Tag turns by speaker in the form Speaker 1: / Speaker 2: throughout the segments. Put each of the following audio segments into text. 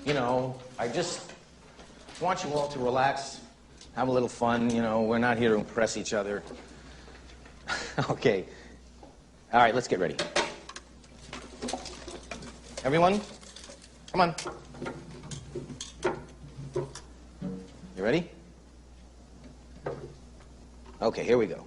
Speaker 1: you know, I just want you all to relax, have a little fun. You know, we're not here to impress each other. Okay. All right, let's get ready. Everyone, come on. You ready? Okay, here we go.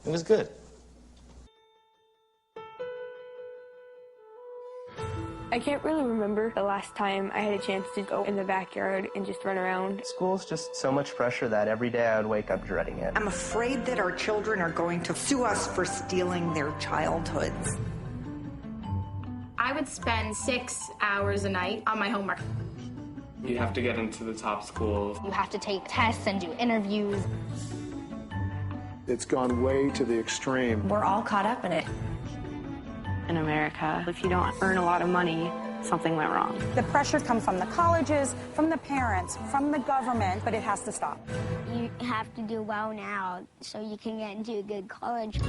Speaker 1: It was good.
Speaker 2: I can't really remember the last time I had a chance to go in the backyard and just run around.
Speaker 3: School's just so much pressure that every day I would wake up dreading it.
Speaker 4: I'm afraid that our children are going to sue us for stealing their childhoods.
Speaker 5: I would spend 6 hours a night on my homework.
Speaker 6: You have to get into the top schools.
Speaker 7: You have to take tests and do interviews.
Speaker 8: It's gone way to the extreme.
Speaker 2: We're all caught up in it. In America, if you don't earn a lot of money, something went wrong.
Speaker 9: The pressure comes from the colleges, from the parents, from the government, but it has to stop.
Speaker 7: You have to do well now so you can get into a good college.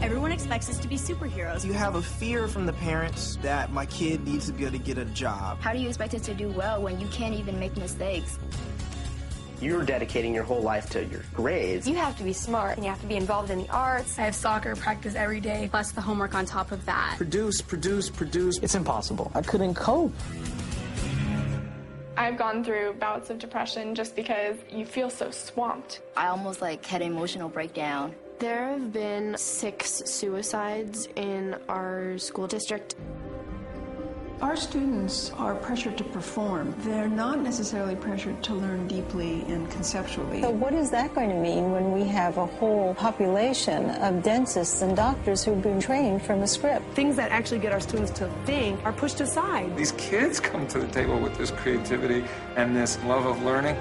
Speaker 10: Everyone expects us to be superheroes.
Speaker 11: You have a fear from the parents that my kid needs to be able to get a job.
Speaker 5: How do you expect us to do well when you can't even make mistakes?
Speaker 3: You're dedicating your whole life to your grades.
Speaker 2: You have to be smart, and you have to be involved in the arts.
Speaker 5: I have soccer practice every day, plus the homework on top of that.
Speaker 11: Produce.
Speaker 3: It's impossible.
Speaker 11: I couldn't cope.
Speaker 12: I've gone through bouts of depression just because you feel so swamped.
Speaker 5: I almost had emotional breakdown.
Speaker 2: There have been 6 suicides in our school district.
Speaker 13: Our students are pressured to perform. They're not necessarily pressured to learn deeply and conceptually.
Speaker 14: So what is that going to mean when we have a whole population of dentists and doctors who've been trained from a script?
Speaker 2: Things that actually get our students to think are pushed aside.
Speaker 6: These kids come to the table with this creativity and this love of learning.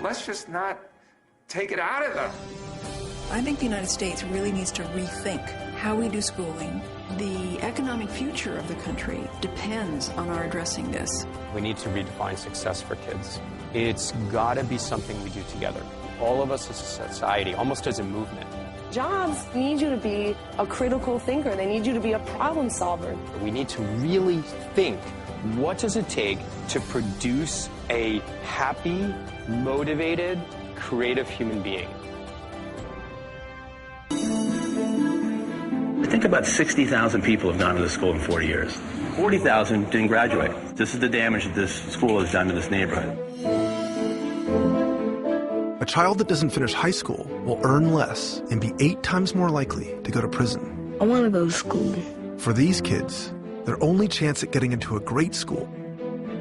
Speaker 6: Let's just not take it out of them.
Speaker 13: I think the United States really needs to rethink how we do schooling. The economic future of the country depends on our addressing this.
Speaker 15: We need to redefine success for kids. It's got to be something we do together. All of us as a society, almost as a movement.
Speaker 2: Jobs need you to be a critical thinker. They need you to be a problem solver.
Speaker 15: We need to really think, what does it take to produce a happy, motivated, creative human being?
Speaker 16: I think about 60,000 people have gone to this school in 40 years. 40,000 didn't graduate. This is the damage that this school has done to this neighborhood.
Speaker 17: A child that doesn't finish high school will earn less and be 8 times more likely to go to prison.
Speaker 18: I want to go to school.
Speaker 17: For these kids, their only chance at getting into a great school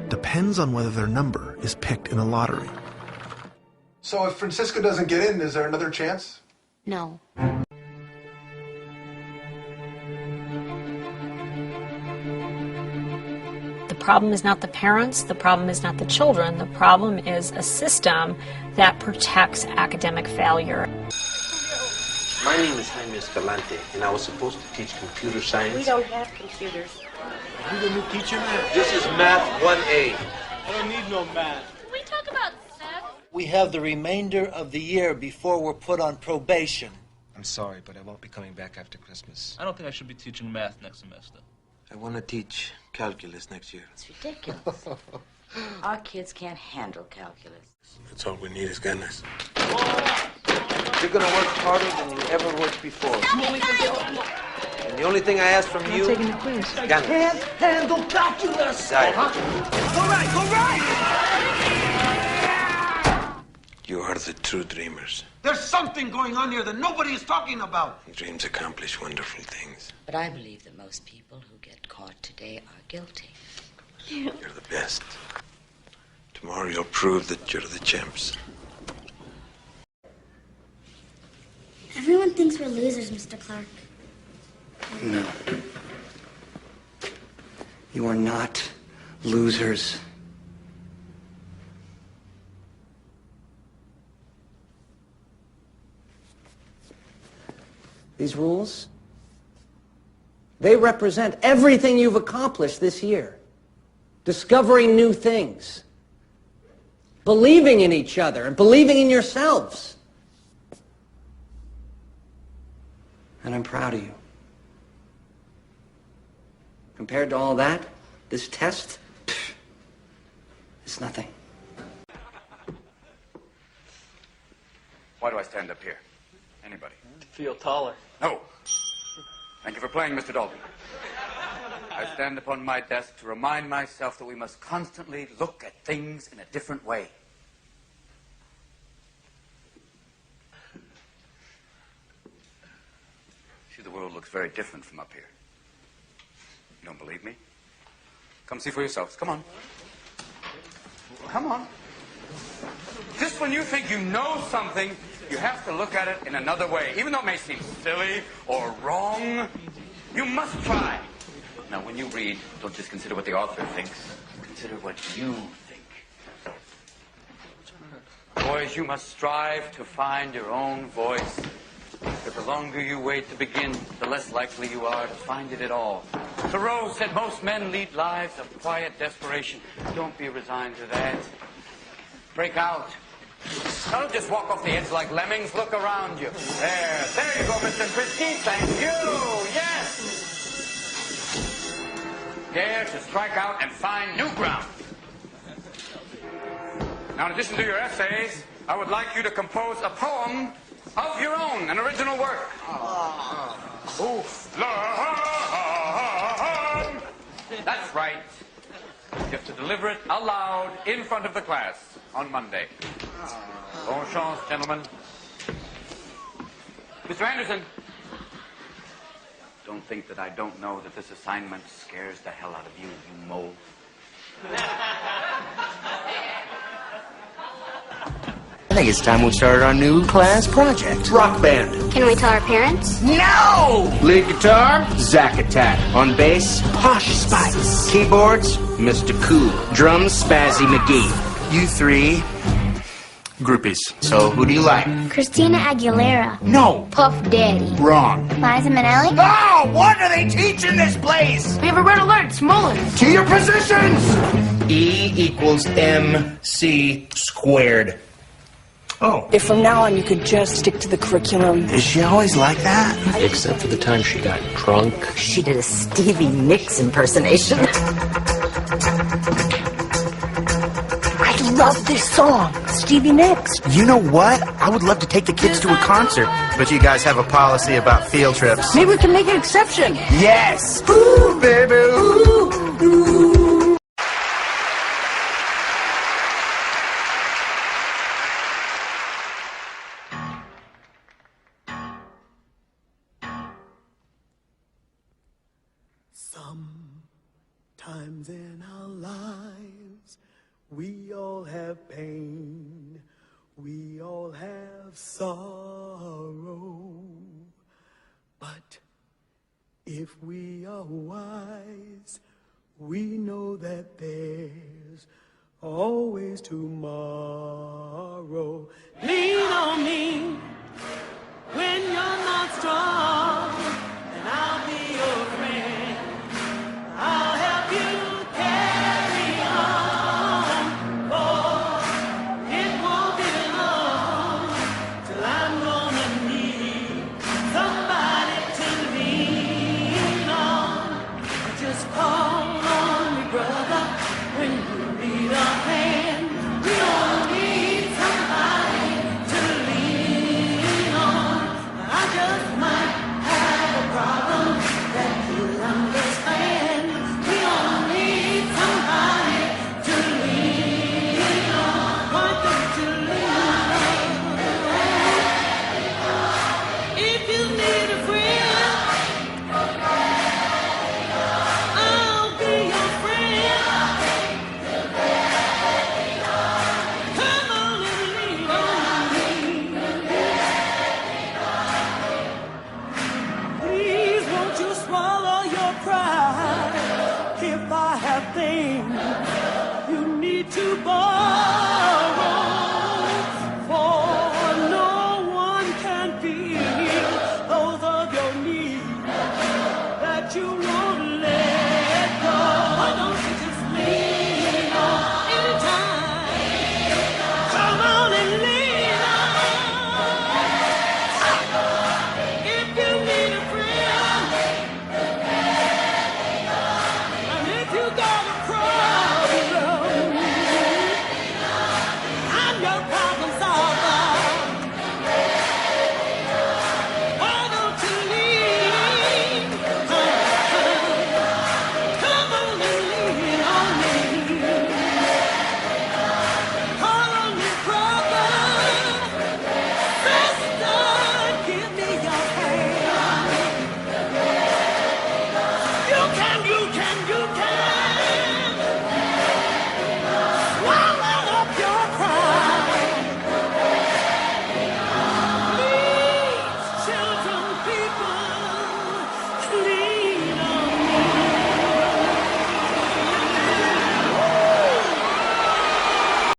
Speaker 17: depends on whether their number is picked in a lottery.
Speaker 8: So if Francisco doesn't get in, is there another chance?
Speaker 18: No.
Speaker 19: The problem is not the parents, the problem is not the children, the problem is a system that protects academic failure.
Speaker 20: My name is Jaime Escalante, and I was supposed to teach computer science.
Speaker 2: We don't have computers.
Speaker 20: Who's the new teacher, man? This is Math 1A.
Speaker 6: I don't need no math.
Speaker 7: Can we talk about sex?
Speaker 5: We have the remainder of the year before we're put on probation.
Speaker 12: I'm sorry, but I won't be coming back after Christmas.
Speaker 6: I don't think I should be teaching math next semester.
Speaker 12: I want to teach calculus next year.
Speaker 1: It's ridiculous. Our kids can't handle calculus.
Speaker 12: That's all we need is gunners.
Speaker 20: You're going to work harder than you ever worked before. And the only thing I ask from you...
Speaker 13: taking the quiz.
Speaker 20: I
Speaker 5: can't handle calculus!
Speaker 20: Got it.
Speaker 5: All right!
Speaker 20: You are the true dreamers.
Speaker 18: There's something going on here that nobody is talking about.
Speaker 20: Dreams accomplish wonderful things.
Speaker 21: But I believe that most people who get caught today are guilty.
Speaker 20: You're the best. Tomorrow you'll prove that you're the champs.
Speaker 22: Everyone thinks we're losers, Mr. Clark.
Speaker 23: No. You are not losers. These rules, they represent everything you've accomplished this year. Discovering new things. Believing in each other and believing in yourselves. And I'm proud of you. Compared to all that, this test, it's nothing.
Speaker 24: Why do I stand up here? Anybody?
Speaker 11: To feel taller.
Speaker 24: No. Thank you for playing, Mr. Dalton. I stand upon my desk to remind myself that we must constantly look at things in a different way. See, the world looks very different from up here. You don't believe me? Come see for yourselves. Come on. Come on. Just when you think you know something, you have to look at it in another way. Even though it may seem silly or wrong, you must try. Now, when you read, don't just consider what the author thinks. Consider what you think. Boys, you must strive to find your own voice. But the longer you wait to begin, the less likely you are to find it at all. Thoreau said most men lead lives of quiet desperation. Don't be resigned to that. Break out. Don't just walk off the edge like lemmings. Look around you. There you go, Mr. Christie. Thank you. Yes. Dare to strike out and find new ground. Now, in addition to your essays, I would like you to compose a poem of your own, an original work. That's right. You have to deliver it aloud in front of the class on Monday. Bonne chance, gentlemen. Mr. Anderson, don't think that I don't know that this assignment scares the hell out of you, you mole.
Speaker 11: I think it's time we started our new class project. Rock band.
Speaker 22: Can we tell our parents?
Speaker 11: No! Lead guitar, Zack Attack. On bass, Posh Spice. Keyboards, Mr. Cool. Drums, Spazzy McGee. You three, groupies. So who do you like?
Speaker 22: Christina Aguilera.
Speaker 11: No.
Speaker 22: Puff Daddy.
Speaker 11: Wrong.
Speaker 22: Liza Minnelli.
Speaker 11: Oh, what do they teach in this place?
Speaker 22: We have a red alert. Smaller.
Speaker 11: To your positions! E equals MC squared. Oh.
Speaker 25: If from now on you could just stick to the curriculum.
Speaker 11: Is she always like that? Except for the time she got drunk.
Speaker 26: She did a Stevie Nicks impersonation.
Speaker 25: I love this song. Stevie Nicks.
Speaker 11: You know what? I would love to take the kids to a concert. But you guys have a policy about field trips.
Speaker 25: Maybe we can make an exception.
Speaker 11: Yes! Ooh, baby, ooh, ooh.
Speaker 27: Sometimes in our lives, we all have pain, we all have sorrow. But if we are wise, we know that there's always tomorrow. Lean on me when you're not strong, and I'll be your friend. I'll help you carry on, for it won't be long till I'm gonna need somebody to lean on. Just call on me, brother, when you need a hand. We all need somebody to lean on. I just might have a problem cry if I have things you need to borrow.